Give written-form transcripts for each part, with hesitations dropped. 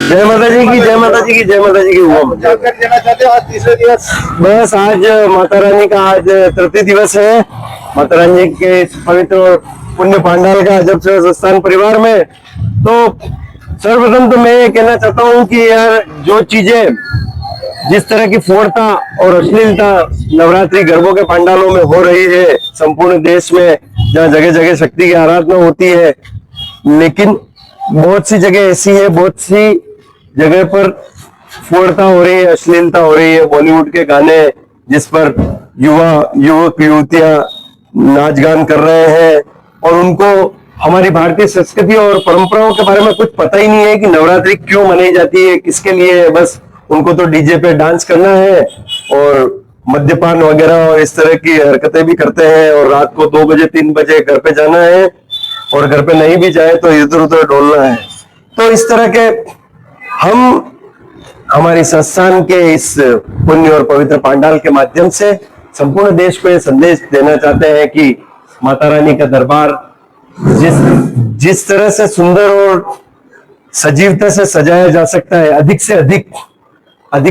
जय माता जी की, जय माता जी की, जय माता जी की। जानकारी देना चाहते हो आज तीसरे दिवस? बस आज माता रानी का आज तृतीय दिवस है। माता रानी के इस पवित्र और पुण्य पांडाल का जब से संस्थान परिवार में, तो सर्वप्रथम तो मैं ये कहना चाहता हूँ कि यार जो चीजें जिस तरह की फोड़ता और अश्लीलता नवरात्रि गरबों के पंडालों में हो रही है संपूर्ण देश में, जहाँ जगह जगह शक्ति की आराधना होती है, लेकिन बहुत सी जगह ऐसी है, बहुत सी जगह पर फोड़ता हो रही है, अश्लीलता हो रही है। बॉलीवुड के गाने जिस पर युवा युवक युवतियां नाच गान कर रहे हैं और उनको हमारी भारतीय संस्कृति और परंपराओं के बारे में कुछ पता ही नहीं है कि नवरात्रि क्यों मनाई जाती है, किसके लिए है। बस उनको तो डीजे पे डांस करना है और मद्यपान वगैरह और इस तरह की हरकतें भी करते हैं, और रात को 2 बजे 3 बजे घर पे जाना है, और घर पे नहीं भी जाए तो इधर उधर डोलना है। तो इस तरह के हम हमारी संस्थान के इस पुण्य और पवित्र पांडाल के माध्यम से संपूर्ण देश को यह संदेश देना चाहते हैं कि माता रानी का दरबार जिस जिस तरह से सुंदर और सजीवता से सजाया जा सकता है, अधिक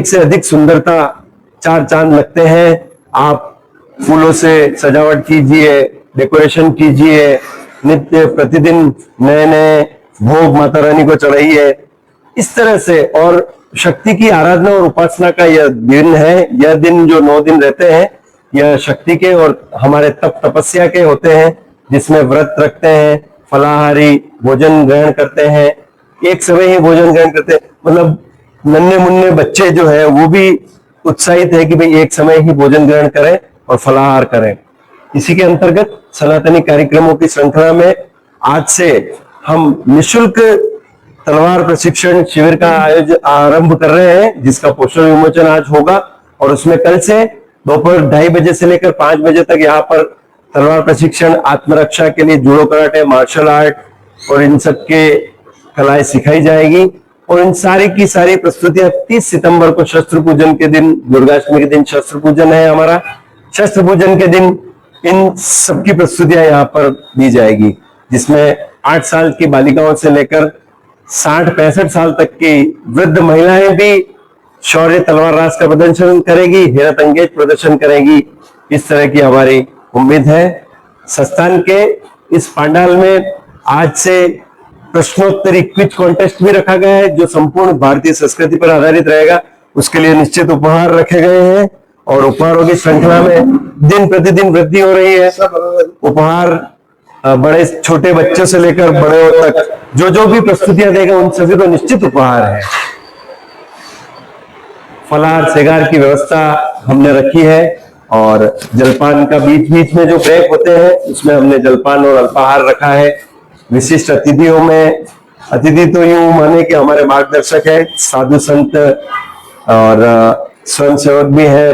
से अधिक सुंदरता, चार चांद लगते हैं। आप फूलों से सजावट कीजिए, डेकोरेशन कीजिए, नित्य प्रतिदिन नए नए भोग माता रानी को चढ़ाइए, इस तरह से। और शक्ति की आराधना और उपासना का यह दिन है। यह दिन जो 9 दिन रहते हैं, यह शक्ति के और हमारे तप तपस्या के होते हैं, जिसमें व्रत रखते हैं, फलाहारी भोजन ग्रहण करते हैं, एक समय ही भोजन ग्रहण करते हैं। मतलब नन्हे मुन्ने बच्चे जो है वो भी उत्साहित है कि भाई एक समय ही भोजन ग्रहण करें और फलाहार करें। इसी के अंतर्गत सनातनी कार्यक्रमों की श्रृंखला में आज से हम निःशुल्क तलवार प्रशिक्षण शिविर का आरंभ कर रहे हैं, जिसका पोस्टर विमोचन आज होगा। और उसमें कल से दोपहर 2:30 बजे से लेकर 5 बजे तक यहाँ पर तलवार प्रशिक्षण, आत्मरक्षा के लिए जूडो कराटे, मार्शल आर्ट और इन सब के कलाएं सिखाई जाएगी। और इन सारी की सारी प्रस्तुतियां 30 सितंबर को शस्त्र पूजन के दिन, दुर्गाष्टमी के दिन शस्त्र पूजन है हमारा, शस्त्र पूजन के दिन इन सबकी प्रस्तुतियां यहाँ पर दी जाएगी, जिसमें 8 साल की बालिकाओं से लेकर 60-65 साल तक की वृद्ध महिलाएं भी शौर्य तलवार राज का प्रदर्शन करेगी, हेरत अंगेज प्रदर्शन करेगी। इस तरह की हमारी उम्मीद है। संस्थान के इस पांडाल में आज से प्रश्नोत्तरी क्विज कॉन्टेस्ट भी रखा गया है, जो संपूर्ण भारतीय संस्कृति पर आधारित रहेगा। उसके लिए निश्चित उपहार रखे गए हैं, और उपहारों की श्रृंखला में दिन प्रतिदिन वृद्धि हो रही है। उपहार बड़े छोटे बच्चों से लेकर बड़े तक जो भी प्रस्तुतियां देगा उन सभी को निश्चित उपहार है। फलाहार सेगार की व्यवस्था हमने रखी है, और जलपान का बीच बीच में जो ब्रेक होते हैं उसमें हमने जलपान और अल्पाहार रखा है। विशिष्ट अतिथियों में, अतिथि तो यूं माने कि हमारे मार्गदर्शक है, साधु संत और स्वयं सेवक भी है,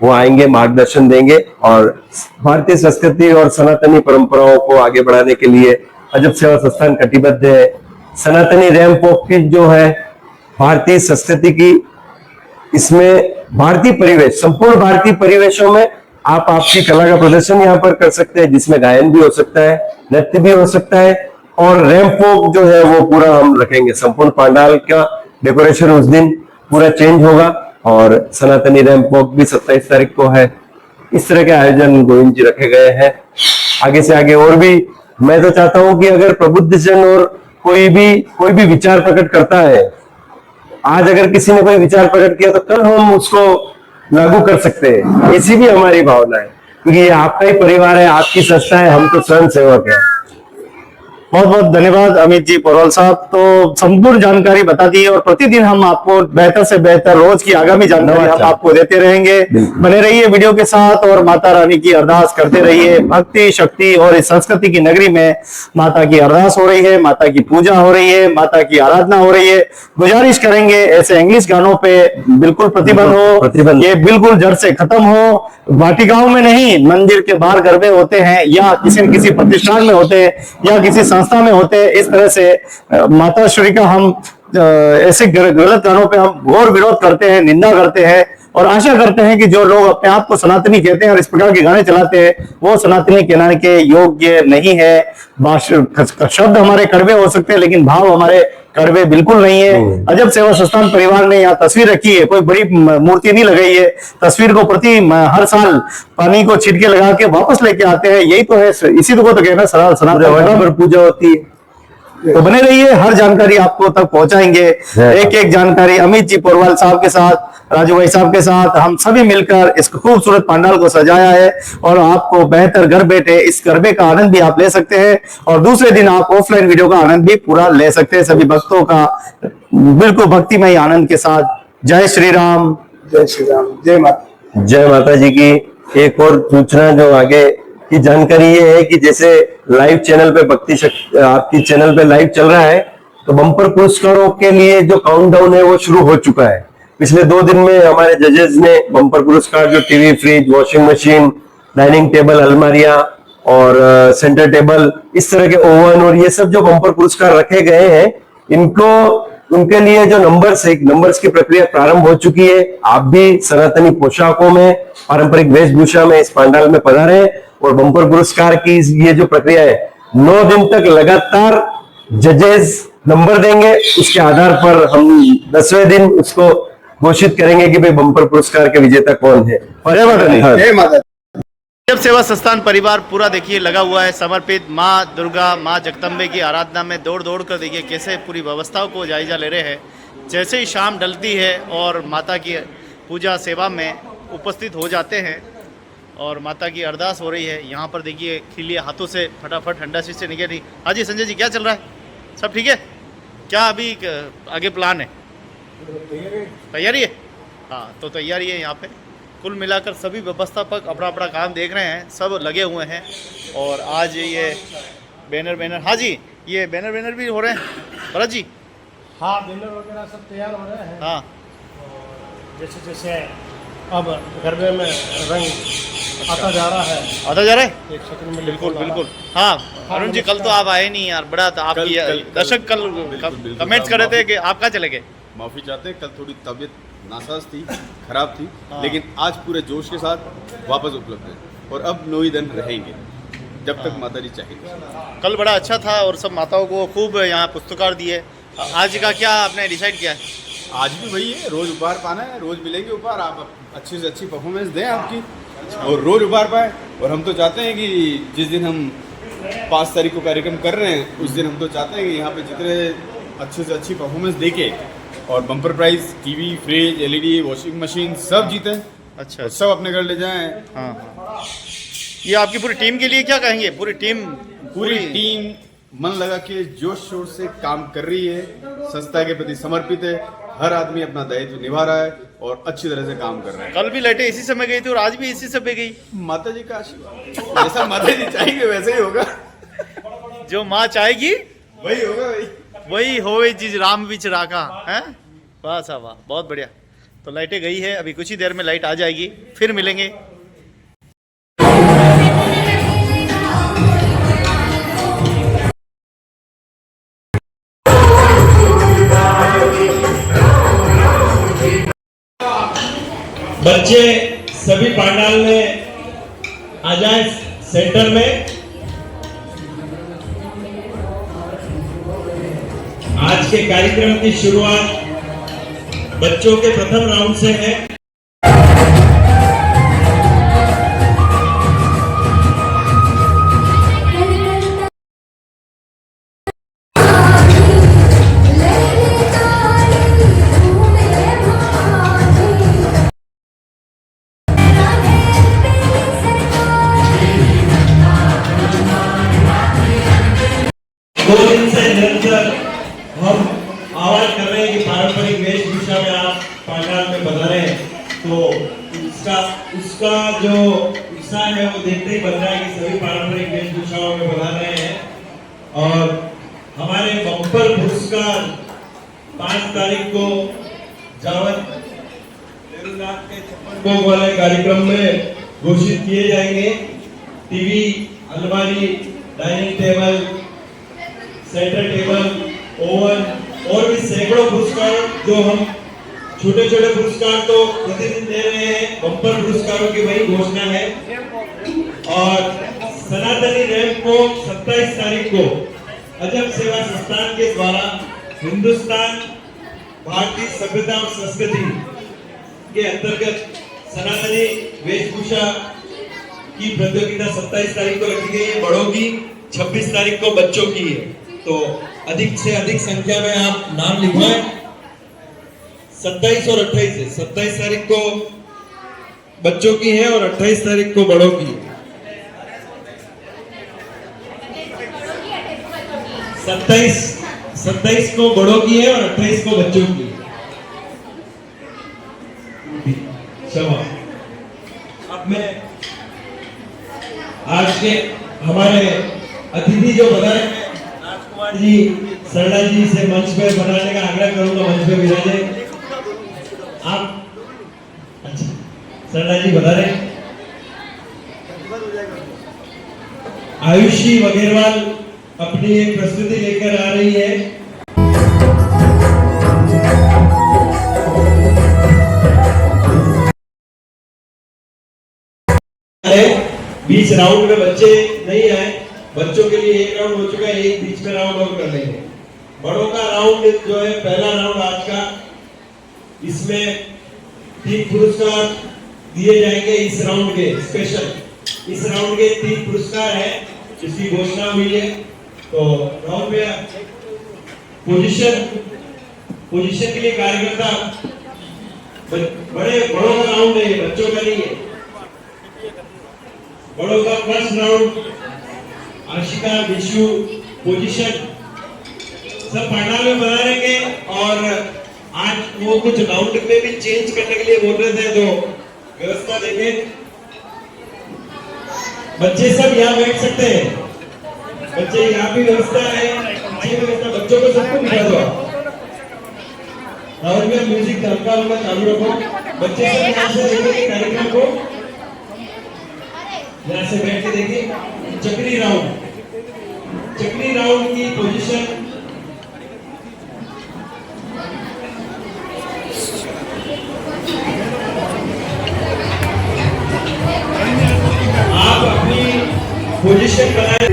वो आएंगे, मार्गदर्शन देंगे। और भारतीय संस्कृति और सनातनी परंपराओं को आगे बढ़ाने के लिए अजब सेवा संस्थान कटिबद्ध है। सनातनी रैंप वॉक की जो है भारतीय संस्कृति की, इसमें भारतीय परिवेश, संपूर्ण भारतीय परिवेशों में आप आपकी कला का प्रदर्शन यहाँ पर कर सकते हैं, जिसमें गायन भी हो सकता है, नृत्य भी हो सकता है। और रैंप वॉक जो है वो पूरा हम रखेंगे, संपूर्ण पांडाल का डेकोरेशन उस दिन पूरा चेंज होगा। और सनातनी रैंप वॉक भी 27 तारीख को है। इस तरह के आयोजन गोविंद जी रखे गए हैं। आगे से आगे और भी मैं तो चाहता हूं कि अगर प्रबुद्ध जन और कोई भी विचार प्रकट करता है, आज अगर किसी ने कोई विचार प्रकट किया तो कल हम उसको लागू कर सकते हैं, ऐसी भी हमारी भावना है। क्योंकि ये आपका ही परिवार है, आपकी संस्था है, हम तो स्वयं सेवक है। बहुत बहुत धन्यवाद अमित जी पोरवाल साहब। तो संपूर्ण जानकारी बता दी, और प्रतिदिन हम आपको बेहतर से बेहतर रोज की आगामी जानकारी हम आपको देते रहेंगे। बने रहिए वीडियो के साथ, और माता रानी की अरदास करते रहिए। भक्ति शक्ति और इस संस्कृति की नगरी में माता की अरदास हो रही है, माता की पूजा हो रही है, माता की आराधना हो रही है। गुजारिश करेंगे ऐसे इंग्लिश गानों पे बिल्कुल प्रतिबंध हो, ये बिल्कुल जड़ से खत्म हो। वाटिकाओं में नहीं, मंदिर के बाहर गरबे होते हैं, या किसी न किसी प्रतिष्ठान में होते हैं, या किसी संस्था में होते हैं। इस तरह से माता श्री का हम ऐसे गलत गानों पे हम घोर विरोध करते हैं, निंदा करते हैं। और आशा करते हैं कि जो लोग अपने आप को सनातनी कहते हैं और इस प्रकार के गाने चलाते हैं वो सनातनी कहलाने के योग्य नहीं है। शब्द हमारे कड़वे हो सकते हैं लेकिन भाव हमारे कड़वे बिल्कुल नहीं है। अजब सेवा संस्थान परिवार ने यहाँ तस्वीर रखी है, कोई बड़ी मूर्ति नहीं लगाई है। तस्वीर को हर साल पानी को छिड़के लगा के वापस लेके आते हैं, यही तो है, इसी को तो कहना सनातन पूजा होती है। तो बने रहिए, हर जानकारी आपको तक पहुंचाएंगे। एक एक जानकारी अमित जी पोरवाल साहब के साथ, राजू भाई साहब के साथ हम सभी मिलकर इस खूबसूरत पंडाल को सजाया है और आपको बेहतर घर बैठे इस गरबे का आनंद भी आप ले सकते हैं और दूसरे दिन आप ऑफलाइन वीडियो का आनंद भी पूरा ले सकते हैं सभी भक्तों का बिल्कुल भक्तिमय आनंद के साथ। जय श्री राम, जय श्री राम, जय माता जी की। एक और सूचना जो आगे की जानकारी ये है कि जैसे लाइव चैनल पे भक्ति शक्ति आपकी चैनल पे लाइव चल रहा है तो बम्पर पुरस्कारों के लिए जो काउंटडाउन है वो शुरू हो चुका है। पिछले 2 दिन में हमारे जजेस ने बम्पर पुरस्कार जो TV, fridge, washing machine, dining table, अलमारियां और सेंटर टेबल, इस तरह के ओवन और ये सब जो बम्पर पुरस्कार रखे गए हैं इनको उनके लिए जो नंबर्स की प्रक्रिया प्रारंभ हो चुकी है। आप भी सनातनी पोशाकों में, पारंपरिक वेशभूषा में इस पंडाल में पधारे और बम्पर पुरस्कार की ये जो प्रक्रिया है 9 दिन तक लगातार जजेस नंबर देंगे। उसके आधार पर हम 10वें दिन उसको घोषित करेंगे कि भाई बम्पर पुरस्कार के विजेता कौन है। जय माता। जब सेवा संस्थान परिवार पूरा देखिए लगा हुआ है समर्पित माँ दुर्गा, माँ जगदम्बे की आराधना में दौड़ दौड़ कर देखिए कैसे पूरी व्यवस्थाओं को जायजा ले रहे हैं। जैसे ही शाम ढलती है और माता की पूजा सेवा में उपस्थित हो जाते हैं और माता की अरदास हो रही है। यहाँ पर देखिए खिलिए हाथों से फटाफट ठंडा शीश से निकल रही। हाँ जी संजय जी, क्या चल रहा है? सब ठीक है? क्या अभी आगे प्लान है? तैयारी है? हाँ, तो तैयारी है यहाँ पे। कुल मिलाकर सभी व्यवस्थापक अपना अपना काम देख रहे हैं, सब लगे हुए हैं। और आज ये बैनर, हाँ जी, ये बैनर भी हो रहे हैं भरत जी? हाँ, बैनर वगैरह सब तैयार हो रहे हैं। हाँ, जैसे जैसे अब गरबे में रंग आता जा रहा है। एक सेकंड में बिल्कुल। हाँ अरुण जी, कल तो आप आए नहीं यार, बड़ा था आपकी दर्शक कल कमेंट्स कर रहे थे कि आप कहाँ चले गए। माफ़ी चाहते हैं, कल थोड़ी तबीयत नासाज थी, खराब थी। लेकिन आज पूरे जोश के साथ वापस उपलब्ध है और अब 9 ही दिन रहेंगे जब तक माता जी चाहेंगे। कल बड़ा अच्छा था और सब माताओं को खूब यहाँ पुरस्कार दिए। आज का क्या आपने डिसाइड किया है? आज भी वही है, रोज़ उपहार पाना है, रोज़ मिलेंगे उपहार। आप अच्छी से अच्छी परफॉर्मेंस दें आपकी और रोज़ उपहार पाएँ। और हम तो चाहते हैं कि जिस दिन हम 5 तारीख को कार्यक्रम कर रहे हैं उस दिन हम तो चाहते हैं कि यहाँ पे जितने अच्छे से अच्छी परफॉर्मेंस दे के और bumper prize TV, fridge, LED, washing machine सब जीते। अच्छा, सब अपने घर ले जाएं। हाँ, ये आपकी पूरी टीम के लिए क्या कहेंगे? पूरी टीम मन लगा के जोश शोर से काम कर रही है, संस्था के प्रति समर्पित है। हर आदमी अपना दायित्व निभा रहा है और अच्छी तरह से काम कर रहा है। कल भी लाइटें इसी समय गई थी और आज भी इसी समय गई। माता जी का आशीर्वाद, जैसा माता जी चाहेंगे वैसे ही होगा। जो माँ चाहेगी वही होगा भाई। वही होवे जिस राम विच राखा है। वाह साहब वाह, बहुत बढ़िया। तो लाइटें गई है, अभी कुछ ही देर में लाइट आ जाएगी, फिर मिलेंगे। बच्चे सभी पंडाल में आ जाए सेंटर में। आज के कार्यक्रम की शुरुआत बच्चों के प्रथम राउंड से है। दो दिन से निरंतर हम आवाज कर रहे हैं कि पारंपरिक वेशभूषा में आप पंडाल में पधारे हैं, तो उसका जो उत्साह है वो देखते ही बन रहा है कि सभी पारंपरिक वेशभूषाओं में पधार रहे हैं। और हमारे बम्पर पुरस्कार 5 तारीख को जावत नेरुनाथ के 56 भोग वाले कार्यक्रम में घोषित किए जाएंगे। टीवी, अलमारी, dining table, centre table, oven और भी सैकड़ों पुरस्कार जो हम छोटे छोटे पुरस्कार तो प्रतिदिन दे रहे हैं, बम्पर पुरस्कारों की वही घोषणा है। और सनातनी रैंप को 27 तारीख को अजब सेवा संस्थान के द्वारा हिंदुस्तान भारतीय सभ्यता और संस्कृति के अंतर्गत सनातनी वेशभूषा की प्रतियोगिता 27 तारीख को रखी गई है, बड़ों की, 26 तारीख को बच्चों की है। तो अधिक से अधिक संख्या में आप नाम लिखवाएं। 27 और 28 है, 27 तारीख को बच्चों की है और 28 तारीख को बड़ों की। 27 को बड़ों की है और 28 को बच्चों की। क्षमा। अब मैं आज के हमारे अतिथि जो बता रहे हैं राजकुमार जी, सरला जी से मंच पे बनाने का आग्रह करूंगा, मंच पे विराजे आप। अच्छा, सरला जी बता रहे हैं। आयुषी वगेरवाल अपनी एक प्रस्तुति लेकर आ रही है। बीच राउंड में बच्चे नहीं आए, बच्चों के लिए एक राउंड हो चुका है, एक बीच में राउंड और कर लेंगे। बड़ों का राउंड जो है पहला राउंड आज का, इसमें 3 पुरस्कार दिए जाएंगे इस राउंड के स्पेशल। इस राउंड के 3 पुरस्कार हैं जिसकी घोषणा हुई है। तो राउंड में पोजीशन के लिए कार्यकर्ता, बड़ों का राउंड है, बच्चों का नहीं है। बड़ों का first round Ashika, Vishu, position सब पंडाल में बना रहेंगे। और आज वो कुछ राउंड में भी चेंज करने के लिए बोल रहे थे, तो व्यवस्था देखें। बच्चे सब यहाँ बैठ सकते हैं, बच्चे यहाँ भी व्यवस्था है, व्यवस्था बच्चों को सबको बिठा दो। राउंड में म्यूजिक हल्का हल्का चालू रखो, बच्चे सब यहाँ से देखेंगे कार्यक्रम को, यहाँ से बैठ के देखिए। चक्री राउंड की पोजीशन आप अपनी पोजीशन बनाए।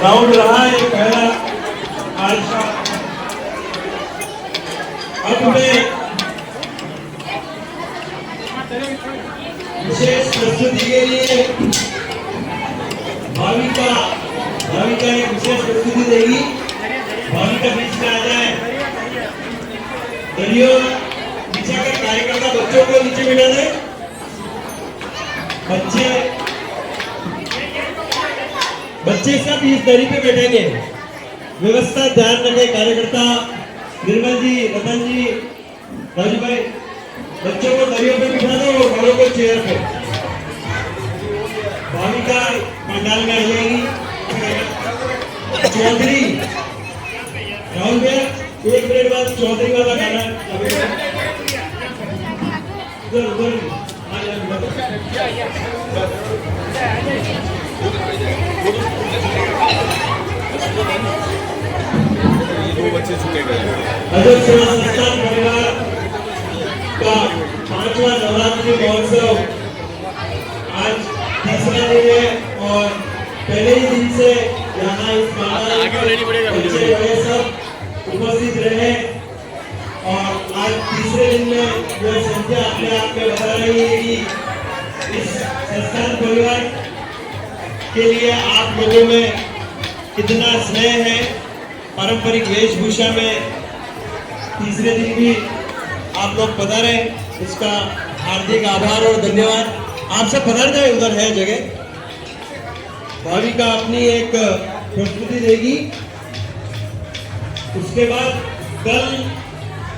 राउंड रहा है पहला आज का। अब मैं विशेष प्रस्तुति के लिए भाविका एक विशेष प्रस्तुति देगी। भाविका बीच में आ जाए। दलियों पीछे का कार्यकर्ता बच्चों को नीचे बिठा दे। बच्चे सब इस दरी पे बैठेंगे। व्यवस्था ध्यान रखे कार्यकर्ता निर्मल जी, रतन जी, राजू भाई, बच्चों को दरियों पे बिठा दो, बड़ों को चेयर पे। भाविका पंडाल में आ जाएगी। चौधरी राहुल भैया 1 मिनट बाद चौधरी वाला गाना उधर दो बच्चे छूटे गए। अजब सेवा संस्थान परिवार का 5वां नवरात्रि महोत्सव आज तीसरा दिन है और पहले ही दिन से यहाँ इस बच्चे बड़े सब उपस्थित रहे और आज तीसरे दिन में यह संख्या अपने आप में बता रही है कि इस संस्थान परिवार के लिए आप लोगों में कितना स्नेह है। पारंपरिक वेशभूषा में तीसरे दिन भी आप लोग पधारे, इसका हार्दिक आभार और धन्यवाद। आप सब पधार जाए, उधर है जगह। भाविका अपनी एक प्रस्तुति देगी, उसके बाद कल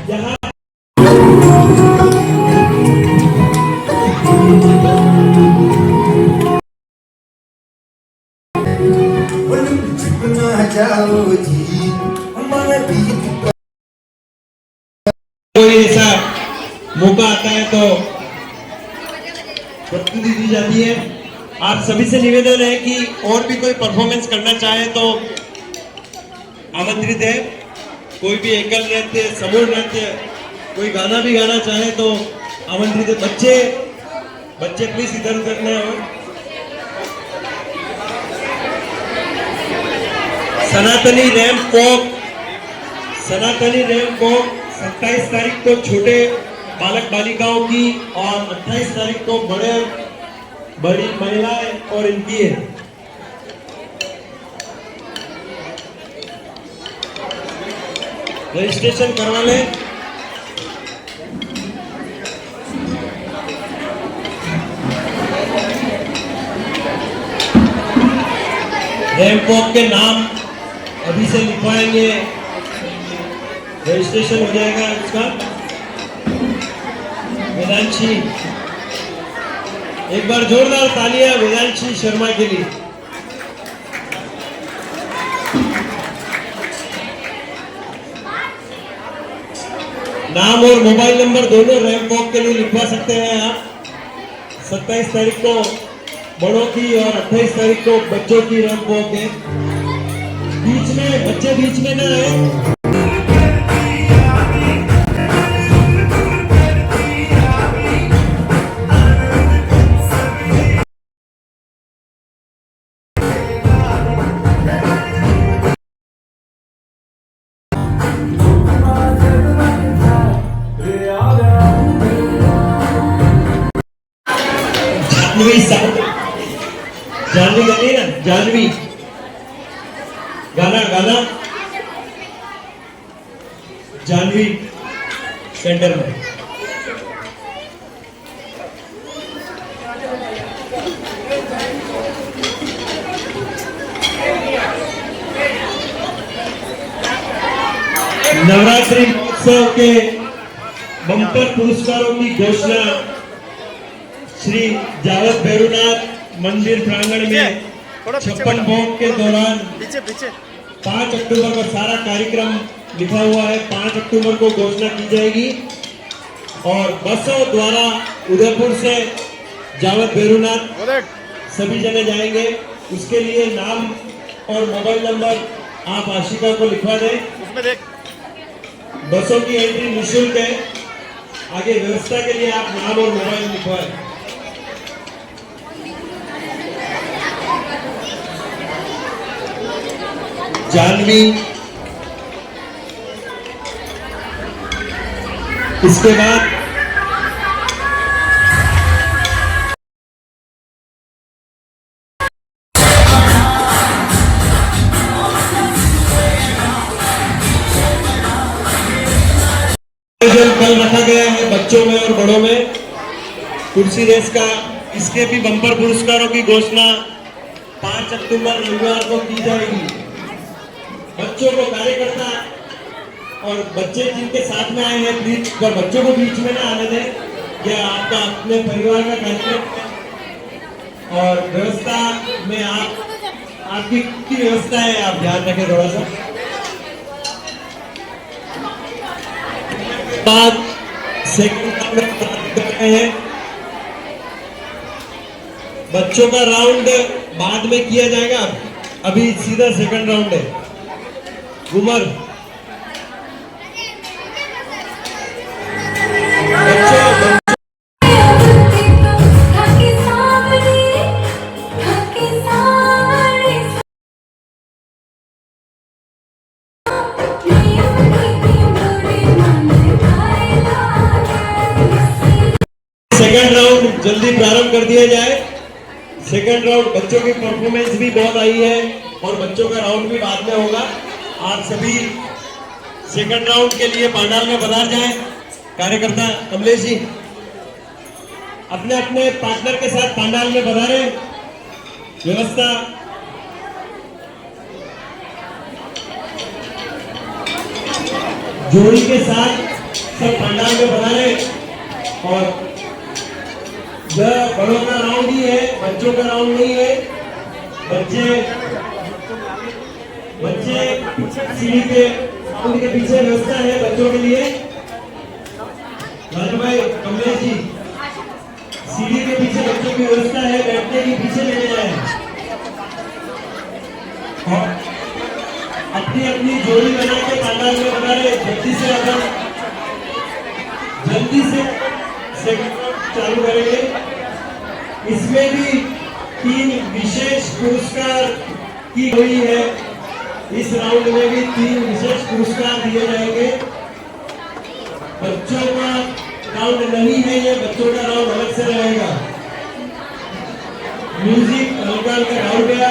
यहाँ कोई ऐसा मौका आता है तो प्रस्तुति दी जाती है। आप सभी से निवेदन है कि और भी कोई परफॉर्मेंस करना चाहे तो आमंत्रित है। कोई भी एकल नृत्य, समूह नृत्य, कोई गाना भी गाना चाहे तो आमंत्रित है। बच्चे प्लीज इधर उधर न हो। सनातनी रैंप वॉक 27 तारीख को छोटे बालक बालिकाओं की और 28 तारीख को बड़ी महिलाएं और इनकी है। रजिस्ट्रेशन करवा लें। रैंप वॉक के नाम अभी से लिखवाएंगे, रजिस्ट्रेशन हो जाएगा इसका। वेदांशी, एक बार जोरदार तालियां वेदांशी शर्मा के लिए। नाम और मोबाइल नंबर दोनों रैंप वॉक के लिए लिखवा सकते हैं आप। 27 तारीख को बड़ों की और 28 तारीख को बच्चों की रैंप वॉक है। बच्चे बीच में ना आए। जानवी गानी ना, जानवी गाना जानवी सेंटर में। नवरात्रि उत्सव के बम्पर पुरस्कारों की घोषणा श्री जावद भैरवनाथ मंदिर प्रांगण में 56 भोग के दौरान 5 अक्टूबर को सारा कार्यक्रम लिखा हुआ है। 5 अक्टूबर को घोषणा की जाएगी और बसों द्वारा उदयपुर से जावद भैरवनाथ सभी जने जाएंगे। उसके लिए नाम और मोबाइल नंबर आप आशिका को लिखवा दें। बसों की एंट्री निःशुल्क है। आगे व्यवस्था के लिए आप नाम और मोबाइल लिखवाएं। जानवी, इसके बाद कल रखा गया है बच्चों में और बड़ों में कुर्सी रेस का। इसके भी बम्पर पुरस्कारों की घोषणा 5 अक्टूबर रविवार को की जाएगी। बच्चों को कार्यकर्ता और बच्चे जिनके साथ में आए हैं प्लीज पर बच्चों को बीच में ना आने दें। यह आपका अपने परिवार का कार्यक्रम है और व्यवस्था में आपकी व्यवस्था है, आप ध्यान रखें थोड़ा सा। बाद सेकंड है, बच्चों का राउंड बाद में किया जाएगा। अभी सीधा सेकंड राउंड है। Ghoomar Thank you. जल्दी प्रारंभ कर दिया जाए। सेकंड राउंड बच्चों की परफॉर्मेंस भी बहुत आई है और बच्चों का राउंड भी बाद में होगा। आप सभी सेकंड राउंड के लिए पंडाल में पधार जाएं। कार्यकर्ता कमलेश जी अपने अपने पार्टनर के साथ पंडाल में पधारे। व्यवस्था जोड़ी के साथ सब पंडाल में पधारे और यह बड़ों का राउंड ही है, बच्चों का राउंड नहीं है। बच्चे सीढ़ी पे उनके पीछे व्यवस्था है बच्चों के लिए। राजू भाई कमलेश जी सीढ़ी के पीछे बच्चों की व्यवस्था है, बैठने की पीछे लेके जाए और अपनी अपनी जोड़ी बना के पंडाल में बना रहे। जल्दी से चालू करेंगे। इसमें भी 3 विशेष पुरस्कार की हुई है। इस राउंड में भी 3 विशेष पुरस्कार दिए जाएंगे। बच्चों का राउंड नहीं है, ये बच्चों का राउंड अलग से रहेगा। म्यूजिक हल्का हल्का राउंड गया।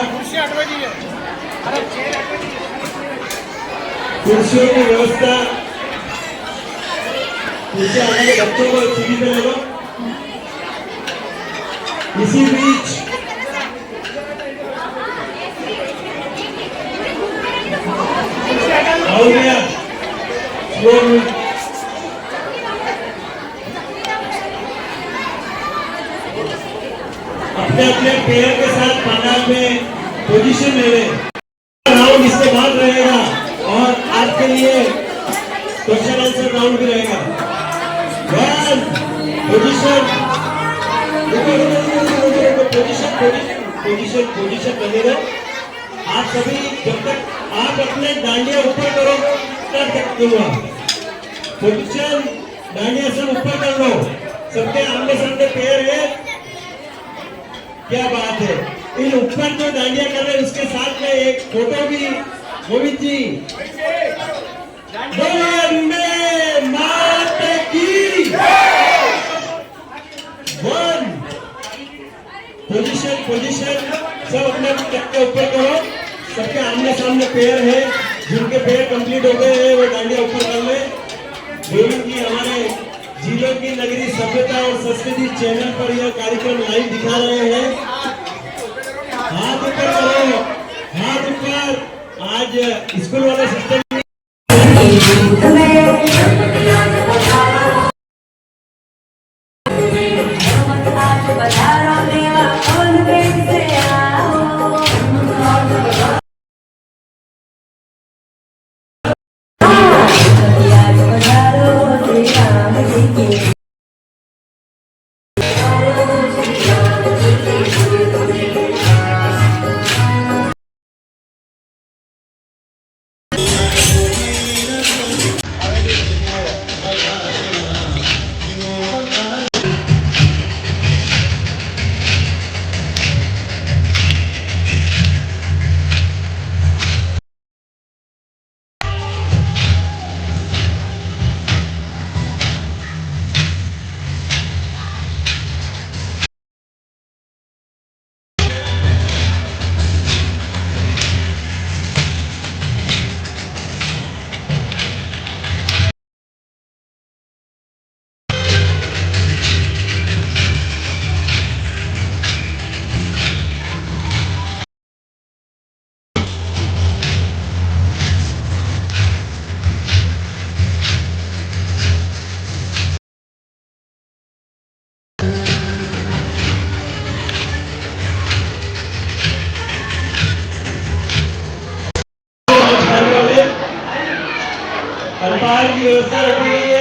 कुर्सियों की व्यवस्था पीछे आने के बच्चों को सीढ़ी पे लगो। इसी बीच हो गया अपने अपने पेयर के साथ पंडाल में पोजीशन ले लें। राउंड इसके बाद रहेगा और आपके लिए क्वेश्चन आंसर राउंड भी रहेगा। पोजीशन बनेगा। आप सभी जब तक आप अपने डांडिया ऊपर करो तब तक दूंगा। पोजीशन डांडिया सब ऊपर कर लो। सबके आमने सामने पेयर है। क्या बात है। इन ऊपर जो डांडिया कर रहे हैं उसके साथ में एक फोटो भी गोविंद जी माता की पोजीशन सब अपने के ऊपर करो। सबके आमने सामने पेयर है। जिनके पेयर कंप्लीट हो गए हैं वो डांडिया ऊपर कर ले। गोविंद जी हमारे जिलों की नगरी सभ्यता और संस्कृति चैनल पर यह कार्यक्रम लाइव दिखा रहे हैं। हाथ ऊपर करो, हाथ ऊपर। आज स्कूल वाला सिस्टम अवतार की व्यवस्था रखी गई है।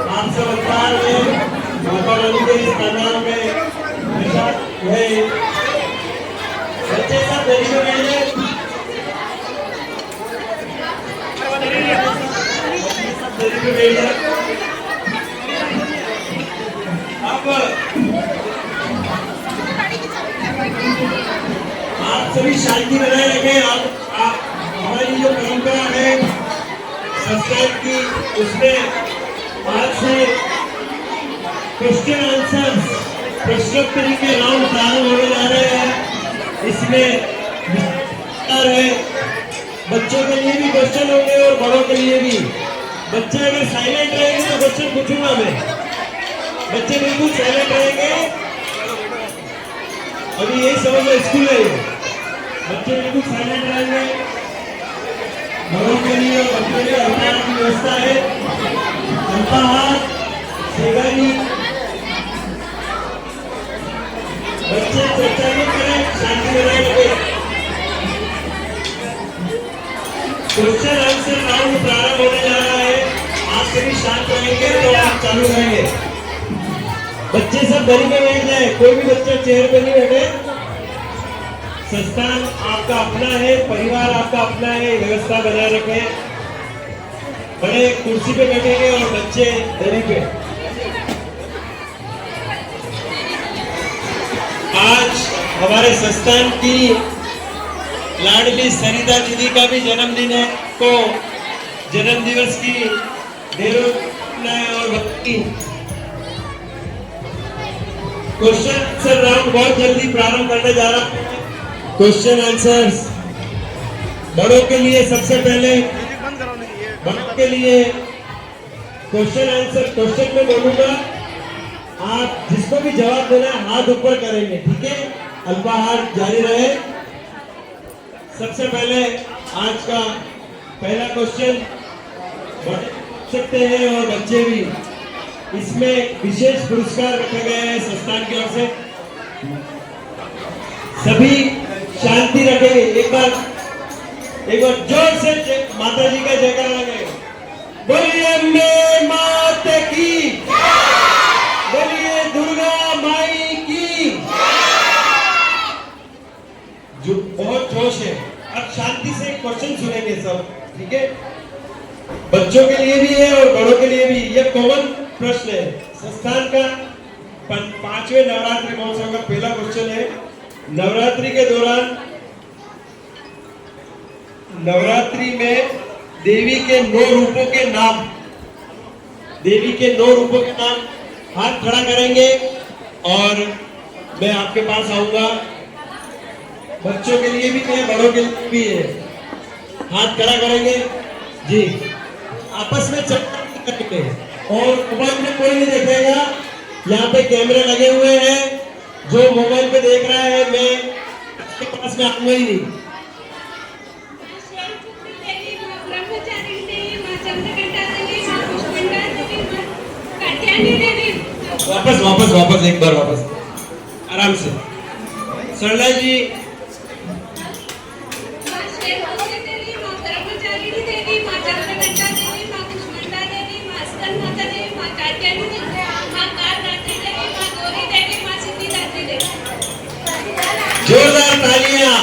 आप सब अवतार में माता रानी के इस पंडाल में बच्चे सब देरी में गए। अब आप सभी शांति बनाए रखें। आप हमारी जो परंपरा है संस्कृत की उसमें आज से क्वेश्चन आंसर प्रश्नोत्तरी के राउंड प्रारंभ होने जा रहे हैं। इसमें विस्तार है, बच्चों के लिए भी क्वेश्चन होंगे और बड़ों के लिए भी। बच्चे अगर साइलेंट रहेंगे तो क्वेश्चन पूछूंगा मैं। बच्चे बिल्कुल साइलेंट रहेंगे, अभी यही समझ लो स्कूल है ये। बच्चे बिल्कुल साइलेंट रहेंगे, बड़ों के लिए और बच्चों के लिए अल्पाहार की व्यवस्था है। अल्पाहार सेवानी, बच्चे चर्चा नहीं करें, शांति बनाए रखें। क्वेश्चन आंसर राउंड प्रारंभ होने जा रहा है। आप सभी शांत रहेंगे तो आप चालू करेंगे। बच्चे सब दरी में बैठ जाए, कोई भी बच्चा चेयर पे नहीं बैठे। संस्थान आपका अपना है, परिवार आपका अपना है, व्यवस्था बनाए रखें। बड़े कुर्सी पे बैठेंगे और बच्चे दरी पे। आज हमारे संस्थान की लाडली सरिता दीदी का भी जन्मदिन है, तो जन्म दिवस की ढेरों और भक्ति। क्वेश्चन आंसर राउंड बहुत जल्दी प्रारंभ करने जा रहा हूं। क्वेश्चन आंसर्स बड़ों के लिए सबसे पहले, बड़ों के लिए क्वेश्चन आंसर, क्वेश्चन में बोलूंगा, आप जिसको भी जवाब देना है हाथ ऊपर करेंगे, ठीक है? अल्पाहार जारी रहे। सबसे पहले आज का पहला क्वेश्चन बड़े पूछ सकते हैं और बच्चे भी। इसमें विशेष पुरस्कार रखे गए हैं संस्थान की ओर से। सभी शांति रखेंगे। एक बार जोर से माता जी का जयकारा लगाएंगे। बोलिए अम्बे माता की, बोलिए दुर्गा माई की। जो बहुत जोश है। अब शांति से क्वेश्चन सुनेंगे सब, ठीक है? बच्चों के लिए भी है और बड़ों के लिए भी। यह कॉमन प्रश्न है। संस्थान का 5वें नवरात्रि महोत्सव का पहला क्वेश्चन है। नवरात्रि के दौरान, नवरात्रि में देवी के 9 रूपों के नाम, देवी के 9 रूपों के नाम। हाथ खड़ा करेंगे और मैं आपके पास आऊंगा। बच्चों के लिए भी है, बड़ों के लिए भी है। हाथ खड़ा करेंगे जी, आपस में चर्चा करेंगे और मोबाइल में कोई नहीं देखेगा। यहाँ पे कैमरे लगे हुए हैं, जो मोबाइल पे देख रहा है मैं उसके पास में आऊंगा ही नहीं। वापस एक बार वापस आराम से। सरला जी, जोरदार तालियां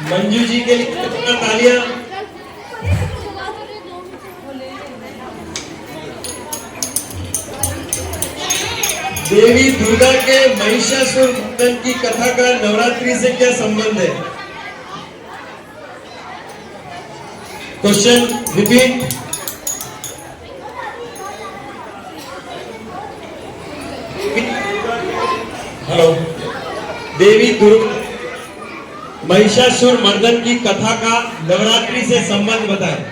मंजू जी के लिए, जोरदार तालियां। देवी दुर्गा के महिषासुर मर्दन की कथा का नवरात्रि से क्या संबंध है? Question repeat. हेलो, देवी दुर्गा महिषासुर मर्दन की कथा का नवरात्रि से संबंध बताएं।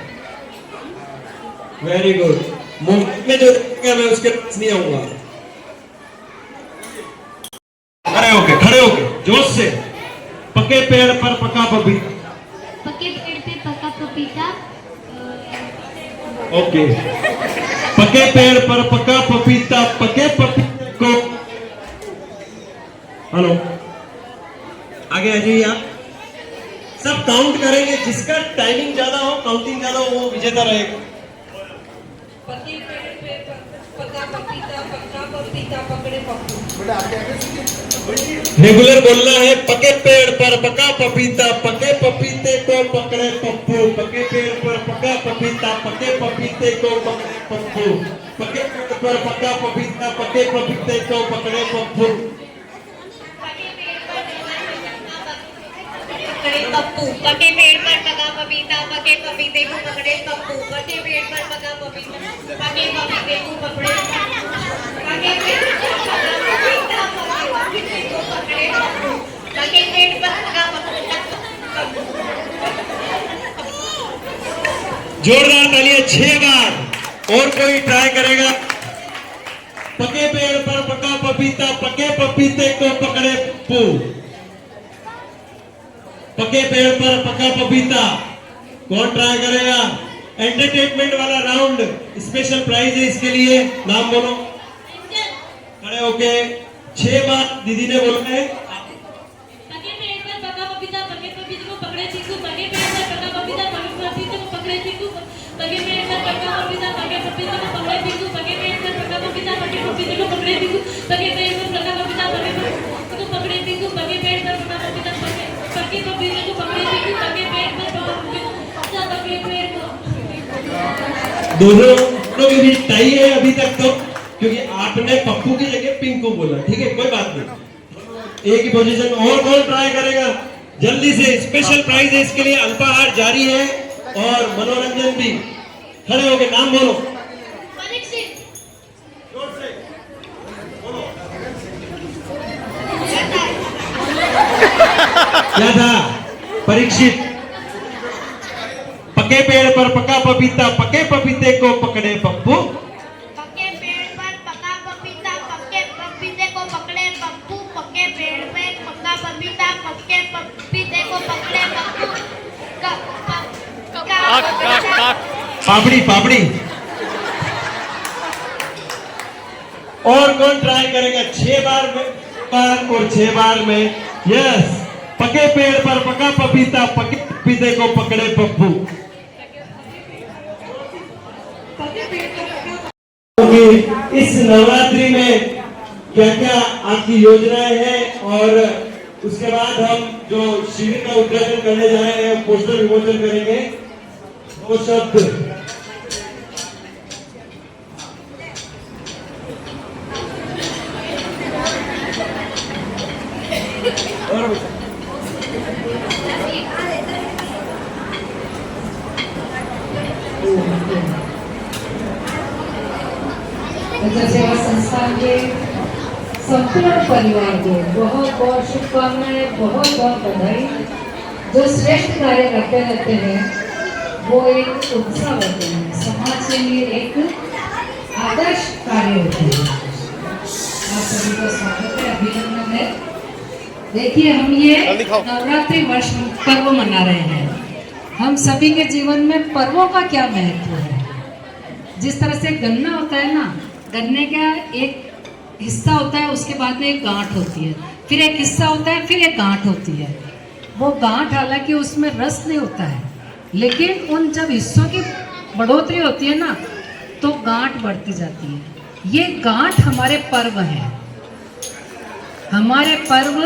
Very good. मुफ्त में जो देखेगा मैं उसके पास नहीं आऊंगा। खड़े होके जोश से। पके पेड़ पर पका पपीता। पके पेड़ पे पका पपीता। ओके। पके पेड़ पर पका पपीता, पके पपीते को। हेलो, आगे आ जाइए आप। सब काउंट करेंगे, जिसका टाइमिंग ज्यादा हो, काउंटिंग ज्यादा हो, वो विजेता रहेगा। पके पेड़ पे पका पपीता, पका पपीता पकड़े पप्पू। रेगुलर बोलना है। पके पेड़ पर पका पपीता, पके पपीते को पकड़े पप्पू। पके पेड़ पर पका पपीता, पके पपीते को पकड़े पप्पू। पके पेड़ पर पका पपीता, पके पपीते को पकड़े पप्पू। पप्पू। पके पेड़ पर पका पपीता, पके पपीते को पकड़े पप्पू। पके पेड़ पर पका पपीता, पके पपीते को पकड़े पके पेड़ पर पका जोरदार तालियां 6 बार। और कोई ट्राई करेगा? पके पेड़ पर पका पपीता, पके पपीते को पकड़े पप्पू। पके पेड़ पर पका पपीता, कौन ट्राई करेगा? एंटरटेनमेंट वाला राउंड, स्पेशल प्राइज है इसके लिए। नाम बोलो, खड़े होके 6 बार दीदी ने बोला है। पके पेड़ पर पका पपीता, पके पपीते को पकड़े चीकू, पके पेड़ पर पका पपीता, पके पपीते को पकड़े चीकू, पके पेड़ पर पका पपीता, पके पपीते को पकड़े चीकू, पके पेड़ पर पका पपीता, पके पपीते को पकड़े चीकू, पके पेड़ पर पका पपीता, पके पपीते को पकड़े चीकू, पके पेड़ पर पका पपीता, पके पपीते को पकड़े चीकू, पके पेड़ पर पका पपीता, पके पेड़ को। दोनों लोगों के बीच टाई है अभी तक तो, क्योंकि आपने पप्पू की जगह पिंकू बोला। ठीक है, कोई बात नहीं, एक ही पोजीशन। और कौन ट्राई करेगा? जल्दी से, स्पेशल प्राइज है इसके लिए, अल्पाहार जारी है और मनोरंजन भी। खड़े होके नाम बोलो। परीक्षित, क्या था? परीक्षित। पके पेड़ पर पका पपीता, पके पपीते को पकड़े पप्पू। पके पेड़ पर पका पपीता, पके पपीते को पकड़े पप्पू, पके पेड़ पे पका पपीता, पके पपीते को पकड़े पप्पू। पापड़ी पापड़ी। और कौन ट्राई करेगा? 6 बार में और 6 बार में। यस, पके पेड़ पर पका पपीता, पके पपीते को पकड़े पप्पू। क्योंकि इस नवरात्रि में क्या क्या आपकी योजनाएं हैं, और उसके बाद हम जो शिविर का उद्घाटन करने जा रहे हैं, पोस्टर विमोचन करेंगे। 2 शब्द। सेवा संस्थान के संपूर्ण परिवार को बहुत बहुत शुभकामनाएं, बहुत बहुत बधाई। जो श्रेष्ठ कार्य करते रहते हैं वो एक उत्साह होते हैं, समाज के लिए एक आदर्श कार्य होते हैं। आप सभी का स्वागत है, अभिनंदन है। देखिए, हम ये नवरात्रि वर्ष पर्व मना रहे हैं। हम सभी के जीवन में पर्वों का क्या महत्व है। जिस तरह से गन्ना होता है ना, गन्ने का एक हिस्सा होता है, उसके बाद में एक गांठ होती है, फिर एक हिस्सा होता है, फिर एक गांठ होती है। वो गांठ हालांकि उसमें रस नहीं होता है, लेकिन उन जब हिस्सों की बढ़ोतरी होती है ना, तो गांठ बढ़ती जाती है। ये गांठ हमारे पर्व हैं। हमारे पर्व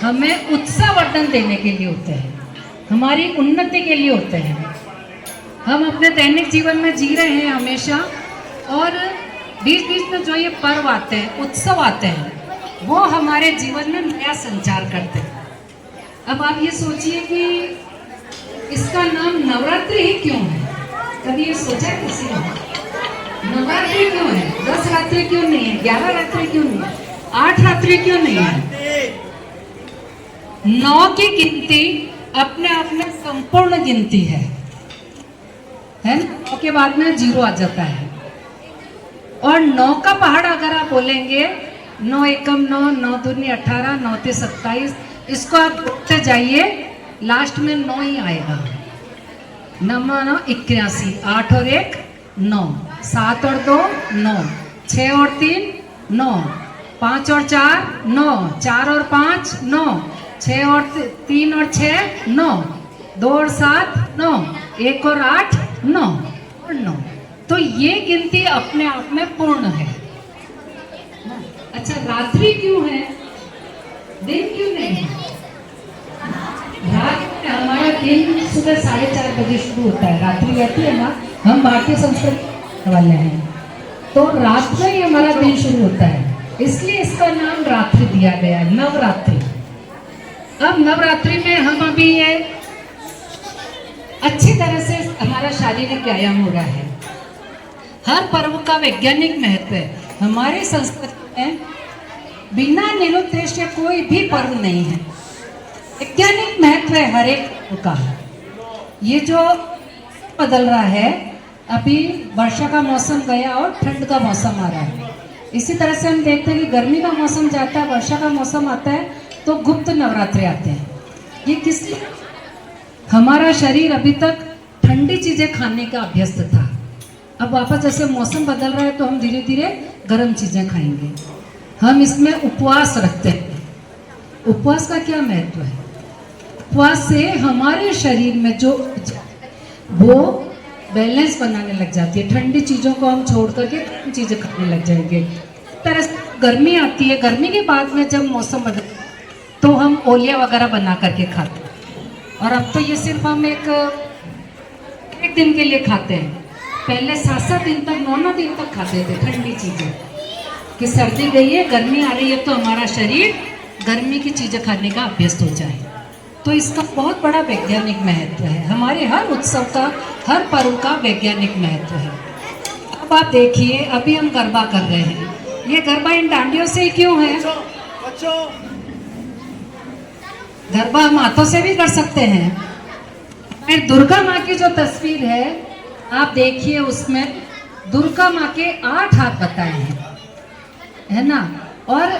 हमें उत्साहवर्धन देने के लिए होते हैं, हमारी उन्नति के लिए होते हैं। हम अपने दैनिक जीवन में जी रहे हैं हमेशा, और बीच बीच में जो ये पर्व आते हैं, उत्सव आते हैं, वो हमारे जीवन में नया संचार करते हैं। अब आप ये सोचिए कि इसका नाम नवरात्रि ही क्यों है? कभी ये सोचा किसी ने? नवरात्रि क्यों है? 10 रात्रि क्यों नहीं है? 11 रात्रि क्यों नहीं है? 8 रात्रि क्यों नहीं है? 9 की गिनती अपने आप में संपूर्ण गिनती है ना? 9 के बाद में 0 आ जाता है। और 9 का पहाड़ अगर आप बोलेंगे, 9 एकम 9, 9 दूनी 18, 9 ते 27, इसको आप बोलते जाइए, लास्ट में 9 ही आएगा। 9 9 81, 8 और 1 9, 7 और 2 9, 6 और 3 9, 5 और 4 9, 4 और 5 9, 6 और 3 और 6 9, 2 और 7 9, 1 और 8 9 और 9। तो ये गिनती अपने आप में पूर्ण है। अच्छा, रात्रि क्यों है? दिन क्यों नहीं है? रात में हमारा दिन सुबह 4:30 बजे शुरू होता है, रात्रि रहती है ना, हम भारतीय संस्कृति वाले हैं, तो रात में ही हमारा दिन शुरू होता है, इसलिए इसका नाम रात्रि दिया गया है, नवरात्रि। अब नवरात्रि में हम अभी ये अच्छी तरह से हमारा शारीरिक व्यायाम हो रहा है। हर पर्व का वैज्ञानिक महत्व है। हमारे संस्कृति में बिना निरुद्देश्य कोई भी पर्व नहीं है, वैज्ञानिक महत्व है हर एक पर्व का। ये जो बदल रहा है। अभी वर्षा का मौसम गया और ठंड का मौसम आ रहा है। इसी तरह से हम देखते हैं कि गर्मी का मौसम जाता है, वर्षा का मौसम आता है, तो गुप्त नवरात्रे आते हैं। ये किस लिए? हमारा शरीर अभी तक ठंडी चीजें खाने का अभ्यस्त था। अब वापस जैसे मौसम बदल रहा है तो हम धीरे धीरे गर्म चीजें खाएंगे। हम इसमें उपवास रखते हैं। उपवास का क्या महत्व है? उपवास से हमारे शरीर में जो वो बैलेंस बनाने लग जाती है। ठंडी चीज़ों को हम छोड़ करके गर्म चीज़ें खाने लग जाएंगे। तरह से गर्मी आती है, गर्मी के बाद में जब मौसम बदल तो हम ओलिया वगैरह बना करके खाते हैं। और अब तो ये सिर्फ हम एक दिन के लिए खाते हैं। पहले 7-7 दिन तक, 9-9 दिन तक खाते थे ठंडी चीज़ें, कि सर्दी गई है, गर्मी आ रही है, तो हमारा शरीर गर्मी की चीज़ें खाने का अभ्यस्त हो जाए। तो इसका बहुत बड़ा वैज्ञानिक महत्व है। हमारे हर उत्सव का, हर पर्व का वैज्ञानिक महत्व है। अब आप देखिए, अभी हम गरबा कर रहे हैं। ये गरबा इन डांडियों से ही क्यों है? गरबा हम हाथों से भी कर सकते हैं। फिर दुर्गा माँ की जो तस्वीर है आप देखिए, उसमें दुर्गा माँ के 8 हाथ बताए हैं, है ना? और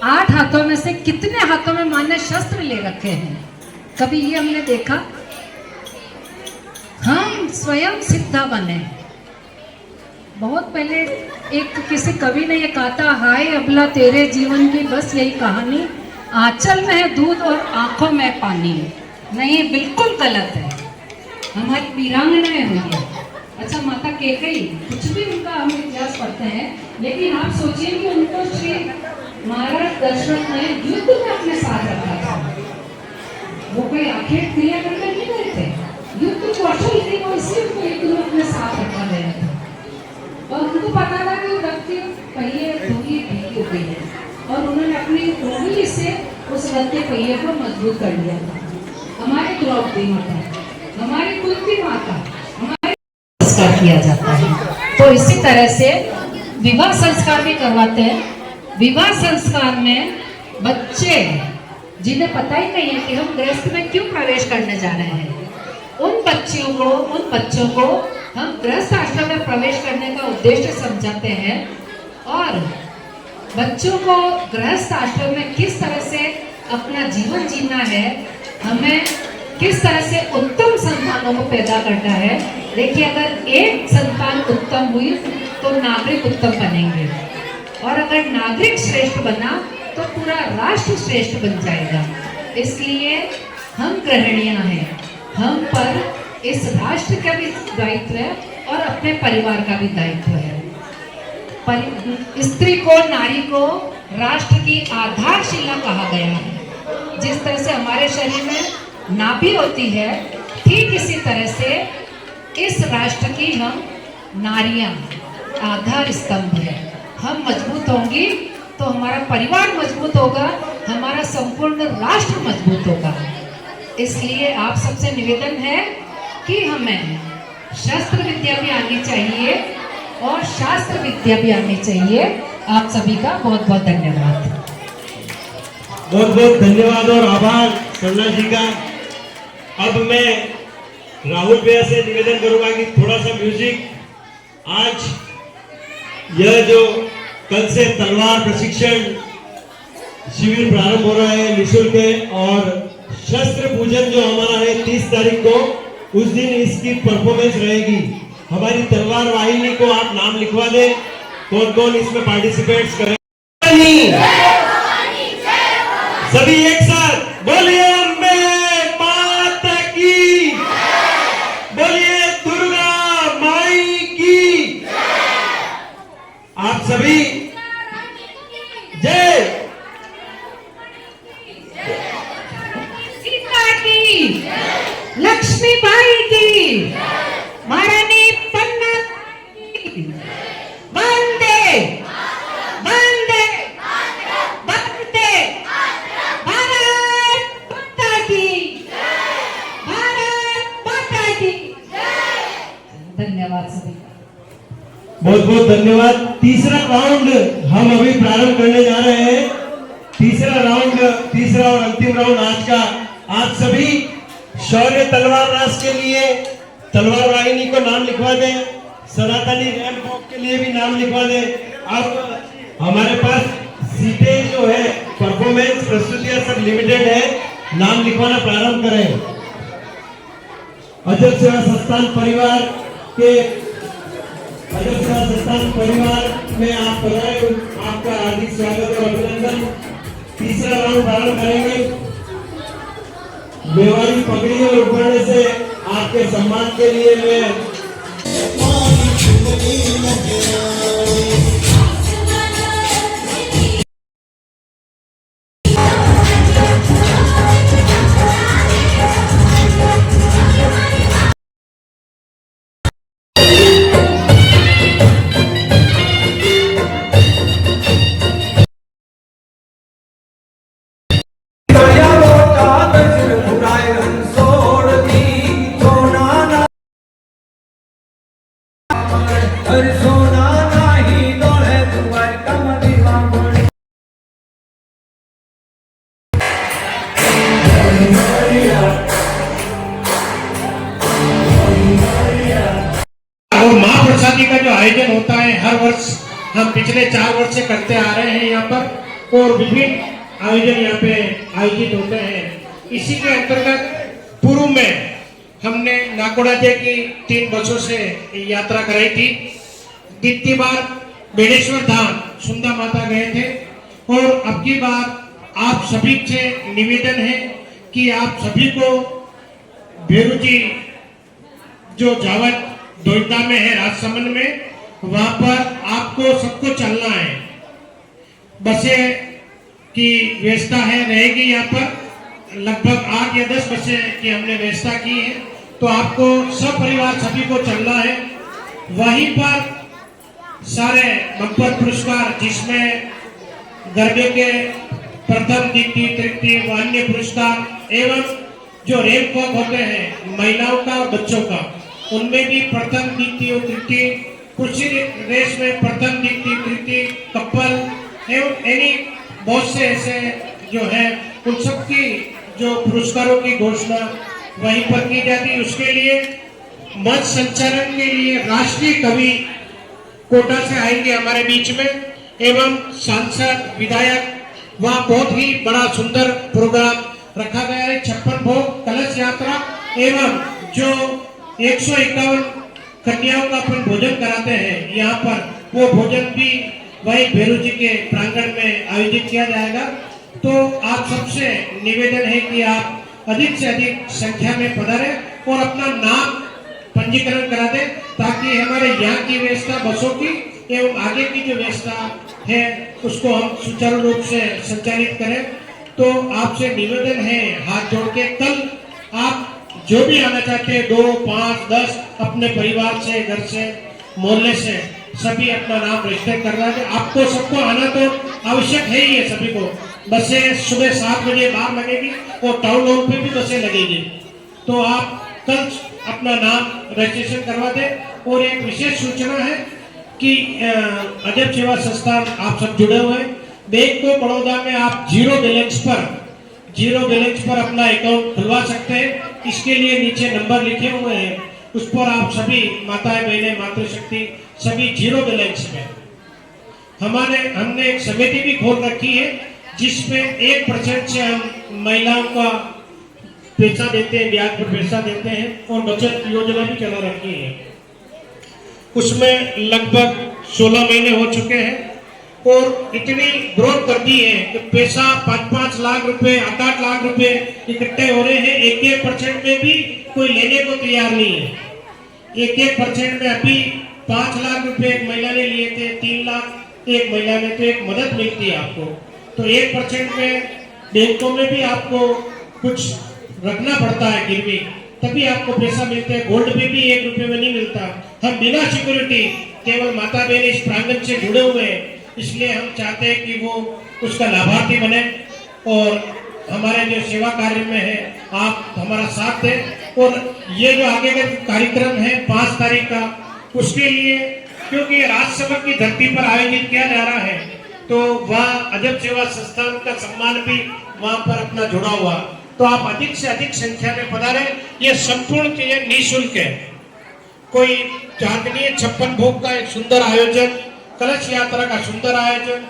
8 हाथों में से कितने हाथों में माँ ने शस्त्र ले रखे हैं? कभी ये हमने देखा? हम स्वयं सिद्धा बने। बहुत पहले एक किसी कवि ने ये कहा था, हाय अबला तेरे जीवन की बस यही कहानी, आंचल में है दूध और आंखों में पानी। नहीं, बिल्कुल गलत है। हमारी वीरांगनाएं हुई है। अच्छा, माता कैकेयी, कुछ भी उनका हम इतिहास पढ़ते हैं, लेकिन आप सोचिए कि उनको श्री महाराज दशरथ ने युद्ध में अपने साथ रखा था। वो कोई आखेट क्रिया करके नहीं गए थे, युद्ध कौशल थी वो, इसलिए उनको युद्ध में अपने साथ रखा गया था। और उनको पता था कि रथ के पहिए धोगी भीगी हो गई है, और उन्होंने अपनी उंगली से उस रथ के पहिए को मजबूत कर लिया था। हमारे द्रौपदी माता, हमारी कुंती माता, हमारे संस्कार किया जाता है। तो इसी तरह से विवाह संस्कार भी करवाते हैं। विवाह संस्कार में बच्चे जिन्हें पता ही नहीं है कि हम गृहस्थ में क्यों प्रवेश करने जा रहे हैं, उन बच्चों को हम गृहस्थ आश्रम में प्रवेश करने का उद्देश्य समझाते हैं। और बच्चों को गृहस्थ आश्रम में किस तरह से अपना जीवन जीना है, हमें किस तरह से उत्तम संतानों को पैदा करना है। देखिए, अगर एक संतान उत्तम हुई तो नागरिक उत्तम बनेंगे, और अगर नागरिक श्रेष्ठ बना तो पूरा राष्ट्र श्रेष्ठ बन जाएगा। इसलिए हम गृहिणियां हैं, हम पर इस राष्ट्र का भी दायित्व है और अपने परिवार का भी दायित्व है। स्त्री को, नारी को राष्ट्र की आधारशिला कहा गया है। जिस तरह से हमारे शरीर में नाभि होती है, ठीक इसी तरह से इस राष्ट्र की हम नारियां आधार स्तंभ है। हम मजबूत होंगी तो हमारा परिवार मजबूत होगा, हमारा संपूर्ण राष्ट्र मजबूत होगा। इसलिए आप सबसे निवेदन है कि हमें शस्त्र विद्या भी आनी चाहिए और शास्त्र विद्या भी आनी चाहिए। आप सभी का बहुत बहुत धन्यवाद। बहुत बहुत धन्यवाद और आभार सरला जी का। अब मैं राहुल भैया से निवेदन करूंगा कि थोड़ा सा म्यूजिक। आज यह जो कल से तलवार प्रशिक्षण शिविर प्रारंभ हो रहा है निःशुल्क है, और शस्त्र पूजन जो हमारा है 30 तारीख को, उस दिन इसकी परफॉर्मेंस रहेगी। हमारी तलवार वाहिनी को आप नाम लिखवा दें, कौन कौन इसमें पार्टिसिपेट्स करें। सभी एक साथ बोलिए अम्बे माता की, बोलिए दुर्गा माई की। आप सभी जय सीता की, लक्ष्मी बाई की, महारानी पन्ना की, वंदे वंदे वंदे भारत माता की, भारत माता की। धन्यवाद सभी का। बहुत बहुत धन्यवाद। तीसरा राउंड हम अभी प्रारंभ करने जा रहे हैं। तीसरा राउंड, तीसरा और अंतिम राउंड आज का। आप सभी शौर्य तलवार रास के लिए तलवार वाहिनी को नाम लिखवा दें, सनातनी रैंप वॉक के लिए भी नाम लिखवा दें। अब हमारे पास सीटें जो है परफॉर्मेंस प्रस्तुतियां सब लिमिटेड है, नाम लिखवाना प्रारंभ करें। अजब सेवा संस्थान परिवार के अजब सेवा संस्थान परिवार में आप पधारे, आपका हार्दिक स्वागत और अभिनंदन। तीसरा राउंड प्रारंभ करेंगे। मेवाड़ी पगड़ी और उपकरण से आपके सम्मान के लिए मैं और महाप्रसादी का जो आयोजन होता है हर वर्ष, हम पिछले 4 वर्ष से करते आ रहे हैं यहाँ पर, और विभिन्न आयोजन यहाँ पे आयोजित होते हैं। इसी के अंतर्गत पूर्व में हमने नाकोड़ा जी की 3 बसों से यात्रा कराई थी। द्वितीय बार बेड़ेश्वर धाम सुंदा माता गए थे, और अब की बार आप सभी से निवेदन है कि आप सभी को भेरू जी जो जावत दोईता में है राजसमंद में, वहां पर आपको सबको चलना है। बसें की व्यवस्था है रहेगी यहाँ पर, लगभग 8 या 10 बसें की हमने व्यवस्था की है, तो आपको सब परिवार सभी को चलना है। वहीं पर सारे बम्पर पुरस्कार जिसमें गरबे के प्रथम, द्वितीय, तृतीय व अन्य पुरस्कार एवं जो रैंप वॉक होते हैं महिलाओं का और बच्चों का, उनमें भी प्रथम, द्वितीय, तृतीय, कुछ रेस में प्रथम, द्वितीय, तृतीय, कपल एवं एनी बहुत से ऐसे जो है उन सब की जो पुरस्कारों की घोषणा वहीं पर की जाती है। उसके लिए मंच संचालन के लिए राष्ट्रीय कवि कोटा से आएंगे हमारे बीच में, एवं सांसद, विधायक, वहाँ बहुत ही बड़ा सुंदर प्रोग्राम रखा गया है। 56 भोग कलश यात्रा एवं जो 151 कन्याओं का अपन भोजन कराते हैं यहाँ पर, वो भोजन भी वही भेरू जी के प्रांगण में आयोजित किया जाएगा। तो आप सबसे निवेदन है कि आप अधिक से अधिक संख्या में पधारें और अपना नाम पंजीकरण करा दें, ताकि हमारे यहाँ की व्यवस्था बसों की एवं आगे की जो व्यवस्था है उसको हम सुचारू रूप से संचालित करें। तो आपसे निवेदन है हाथ जोड़ के, कल आप जो भी आना चाहते हैं 2, 5, 10 अपने परिवार से, घर से, मोहल्ले से सभी अपना नाम रजिस्टर करना है। आपको सबको आना तो आवश्यक है ही है सभी को। बसें सुबह 7 बजे बाहर लगेगी और टाउन हॉल पे भी बसें लगेगी, तो आप कल अपना नाम रजिस्ट्रेशन करवा दें। और एक विशेष सूचना है कि अजब सेवा संस्थान आप सब जुड़े हुए हैं। बैंक को बड़ौदा में आप जीरो बैलेंस पर अपना अकाउंट खुलवा सकते हैं। इसके लिए नीचे नंबर लिखे हुए हैं, उस पर आप सभी माताएं, बहनें, मातृशक्ति सभी जीरो बैलेंस में। हमने एक समिति भी खोल रखी है जिसमें 1% से हम महिलाओं का पैसा देते हैं, ब्याज पर पैसा देते हैं, और बचत योजना भी चला रखी है। उसमें लगभग 16 महीने हो चुके हैं और इतनी ग्रोथ कर दी है कि पैसा 5-5 लाख रुपए, 8-8 लाख रुपए इकट्ठे हो रहे हैं। 1-1% में भी कोई लेने को तैयार नहीं है। 1-1% में अभी 5 लाख रुपए एक महिला ने लिए थे, 3 लाख एक महिला ने, तो एक मदद मिलती है आपको। तो 1% में बैंकों में भी आपको कुछ रखना पड़ता है गिरवी, तभी आपको पैसा मिलता है। गोल्ड में भी 1 रुपए में नहीं मिलता। हम बिना सिक्योरिटी केवल माता बहन इस प्रांगण से जुड़े हुए हैं, इसलिए हम चाहते हैं कि वो उसका लाभार्थी बने और हमारे जो सेवा कार्य में है आप हमारा साथ दें। और ये जो आगे का कार्यक्रम है 5 तारीख का, उसके लिए क्योंकि ये राजसमंद की धरती पर आयोजित किया जा रहा है, तो वहाँ अजब सेवा संस्थान का सम्मान भी वहाँ पर अपना जुड़ा हुआ। तो आप अधिक से अधिक संख्या में पधारें। ये संपूर्ण चीजें निःशुल्क है, कोई चांदनी 56 भोग का एक सुंदर आयोजन, कलश यात्रा का सुंदर आयोजन,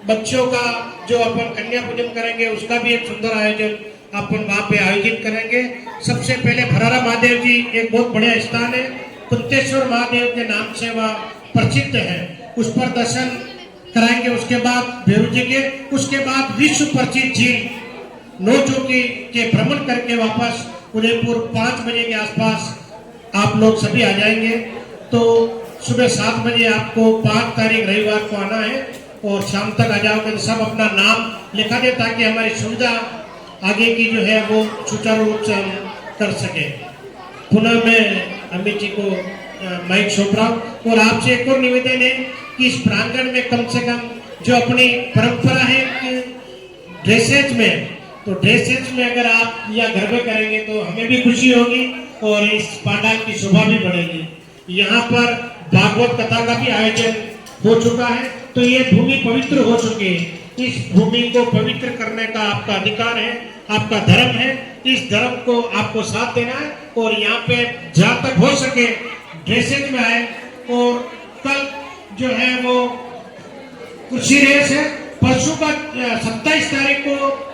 बच्चों का जो अपन कन्या पूजन करेंगे उसका भी एक सुंदर आयोजन अपन वहाँ पे आयोजित करेंगे। सबसे पहले भरारा महादेव जी एक बहुत बढ़िया स्थान है, कुंतेश्वर महादेव के नाम से वह प्रसिद्ध है, उस पर दर्शन कराएंगे। उसके बाद भेरू जी के, उसके बाद विश्व प्रसिद्ध झील नौचौकी के भ्रमण करके वापस उदयपुर 5 बजे के आसपास आप लोग सभी आ जाएंगे। तो सुबह 7 बजे आपको 5 तारीख रविवार को आना है और शाम तक आ जाओगे तो सब अपना नाम लिखा दे ताकि हमारी सुविधा आगे की जो है वो सुचारू रूप से हम कर सके। पुनः मैं अमित जी को माइक सौंप रहा हूँ और आपसे एक और निवेदन है कि इस प्रांगण में कम से कम जो अपनी परंपरा है ड्रेसेज में, तो ड्रेसेज में अगर आप या घर में करेंगे तो हमें भी खुशी होगी और इस पांडाल की शोभा भी बढ़ेगी। यहाँ पर भागवत कथा का भी आयोजन हो चुका है, तो ये भूमि पवित्र हो चुकी है। इस भूमि को पवित्र करने का आपका अधिकार है, आपका धर्म है, इस धर्म को आपको साथ देना है और यहाँ पे जहाँ तक हो सके ड्रेसेज में आए। और कल जो है वो कुर्सी रेस है, परसों का 27 तारीख को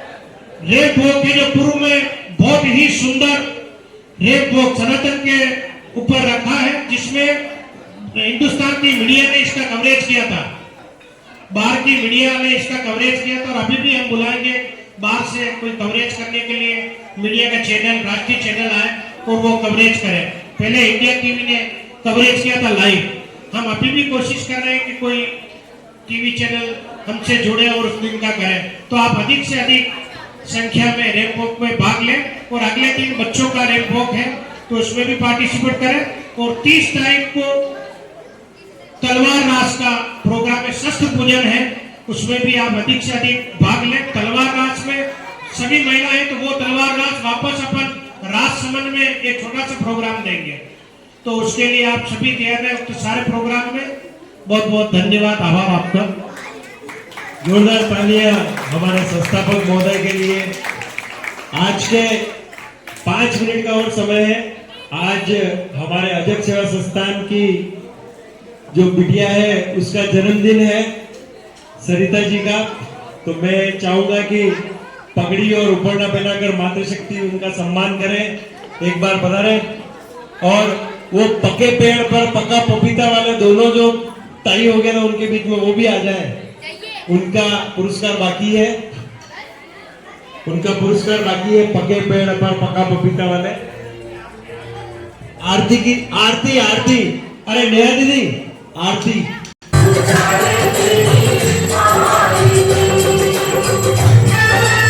रेप वॉक है जो पूर्व में बहुत ही सुंदर रेप वॉक सनातन के ऊपर रखा है, जिसमें हिंदुस्तान की मीडिया ने इसका कवरेज किया था, बाहर की मीडिया ने इसका कवरेज किया था और अभी भी हम बुलाएंगे बाहर से कोई कवरेज करने के लिए मीडिया का चैनल, राष्ट्रीय चैनल आए और वो कवरेज करे। पहले इंडिया टीवी ने कवरेज किया था लाइव, हम अभी भी कोशिश कर रहे हैं कि कोई टीवी चैनल हमसे जुड़े और उस दिन का करें। तो आप अधिक से अधिक संख्या में रेप वॉक में भाग लें और अगले दिन बच्चों का रेप वॉक है तो उसमें भी पार्टिसिपेट करें। और 30 तारीख को तलवार नाच का प्रोग्राम है, शस्त्र पूजन है, उसमें भी आप अधिक से अधिक भाग लें। तलवार नाच में सभी महिलाएं तो वो तलवार नाच वापस अपन राजसमंद में एक छोटा सा प्रोग्राम देंगे, तो उसके लिए आप सभी तैयार हैं तो सारे प्रोग्राम में। बहुत बहुत धन्यवाद, आभार आपका। जोरदार तालियां हमारे संस्थापक महोदय के लिए। आज के 5 मिनट का और समय है। आज हमारे अजक सेवा संस्थान की जो बिटिया है उसका जन्मदिन है, सरिता जी का। तो मैं चाहूंगा कि पगड़ी और उपरना पहनाकर मातृशक्ति उनका सम्मान करें। एक बार बता रहे और वो पके पेड़ पर पका पपीता वाले दोनों जो ताई हो गए ना उनके बीच में वो भी आ जाए। उनका पुरस्कार बाकी है, उनका पुरस्कार बाकी है, पके पेड़ पर पका पपीता वाले। आरती की आरती, आरती, अरे नेहा दीदी आरती।